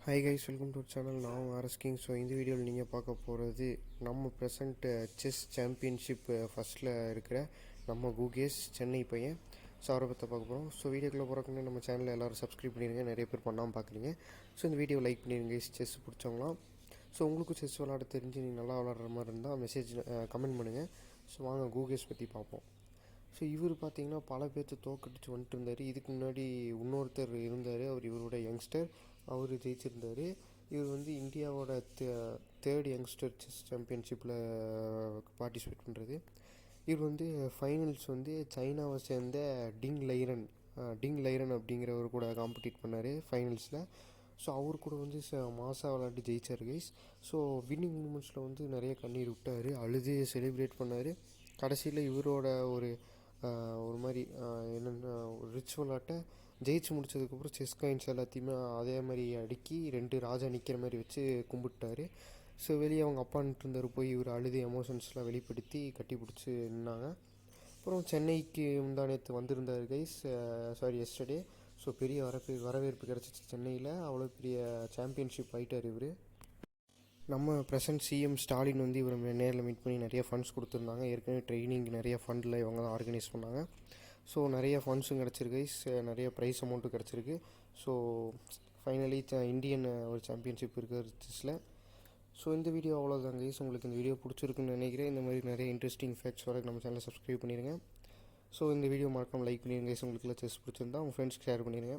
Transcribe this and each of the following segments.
Hi guys, welcome to channel. நான் RS king. So இந்த வீடியோவில் நீங்கள் பார்க்க போகிறது நம்ம ப்ரெசண்ட் செஸ் சாம்பியன்ஷிப் ஃபஸ்ட்டில் இருக்கிற நம்ம குகேஷ் சென்னை பையன். ஸோ அவரை பற்றி பார்க்க போகிறோம். ஸோ வீடியோக்குள்ளே போகிறக்குன்னு நம்ம சேனலில் எல்லோரும் சப்ஸ்கிரைப் பண்ணிடுங்க. நிறைய பேர் பண்ணாமல் பார்க்குறீங்க. ஸோ இந்த வீடியோ லைக் பண்ணிடுங்க கைஸ். செஸ் பிடிச்சவங்களாம். ஸோ உங்களுக்கும் செஸ் விளாட தெரிஞ்சு நீங்கள் நல்லா விளாட்ற மாதிரி இருந்தால் மெசேஜ் கமெண்ட் பண்ணுங்கள். ஸோ வாங்க குகேஷ் பற்றி பார்ப்போம். ஸோ இவர் பார்த்தீங்கன்னா பல பேர்த்து தோக்கடிச்சு வந்துட்டு இருந்தார். இதுக்கு முன்னாடி இன்னொருத்தர் இருந்தார், அவர் இவரோட யங்ஸ்டர், அவர் ஜெயிச்சிருந்தார். இவர் வந்து இந்தியாவோட தேர்ட் யங்ஸ்டர் செஸ் சாம்பியன்ஷிப்பில் பார்ட்டிசிபேட் பண்ணுறது. இவர் வந்து ஃபைனல்ஸ் வந்து சைனாவை சேர்ந்த டிங் லைரன் அப்படிங்கிறவர் கூட காம்படிட் பண்ணார் ஃபைனல்ஸில். ஸோ அவர் கூட வந்து மாசாக விளாண்டு ஜெயிச்சார் கைஸ். ஸோ வின்னிங் மூமெண்ட்ஸில் வந்து நிறைய கண்ணீர் விட்டார், அழுது செலிப்ரேட் பண்ணார். கடைசியில் இவரோட ஒரு மாதிரி என்னென்ன ரிச்சுவலாட்ட ஜெயிச்சு முடிச்சதுக்கப்புறம் செஸ் காயின்ஸ் எல்லாத்தையுமே அதே மாதிரி அடுக்கி 2 ராஜா நிற்கிற மாதிரி வச்சு கும்பிட்டாரு. ஸோ வெளியே அவங்க அப்பா நின்றுருந்தார், போய் இவர் அழுது எமோஷன்ஸ்லாம் வெளிப்படுத்தி கட்டி பிடிச்சி நின்னாங்க. அப்புறம் சென்னைக்கு முந்தானேத்து வந்திருந்தார் கைஸ், எஸ்டர்டே. ஸோ பெரிய வரவேற்பு கிடச்சிச்சு சென்னையில். அவ்வளோ பெரிய சாம்பியன்ஷிப் ஆகிட்டார் இவர். நம்ம ப்ரெசன்ட் சிஎம் ஸ்டாலின் வந்து இவர் நேரில் மீட் பண்ணி நிறைய ஃபண்ட்ஸ் கொடுத்துருந்தாங்க. ஏற்கனவே ட்ரைனிங் நிறைய ஃபண்டில் இவங்க தான் ஆர்கனைஸ் பண்ணாங்க. ஸோ நிறைய ஃபண்ட்ஸும் கிடச்சிருக்கு, நிறைய ப்ரைஸ் அமௌண்ட்டும் கிடச்சிருக்கு. ஸோ ஃபைனலி இந்தியன் ஒரு சாம்பியன்ஷிப் இருக்குது செஸ்ஸில். ஸோ இந்த வீடியோ அவ்வளோதான் கைஸ். உங்களுக்கு இந்த வீடியோ பிடிச்சிருக்குன்னு நினைக்கிறேன். இந்த மாதிரி நிறைய இன்ட்ரெஸ்டிங் ஃபேக்ட்ஸ் வர நம்ம சேனலை சப்ஸ்கிரைப் பண்ணிடுங்க. ஸோ இந்த வீடியோ மறக்காமல் லைக் பண்ணிடுங்க கைஸ். உங்களுக்குலாம் செஸ் பிடிச்சிருந்தா உங்கள் ஃப்ரெண்ட்ஸ்க்கு ஷேர் பண்ணிடுங்க.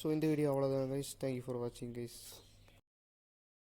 ஸோ இந்த வீடியோ அவ்வளோதான் கைஸ். தேங்க்யூ ஃபார் வாட்சிங் கைஸ்.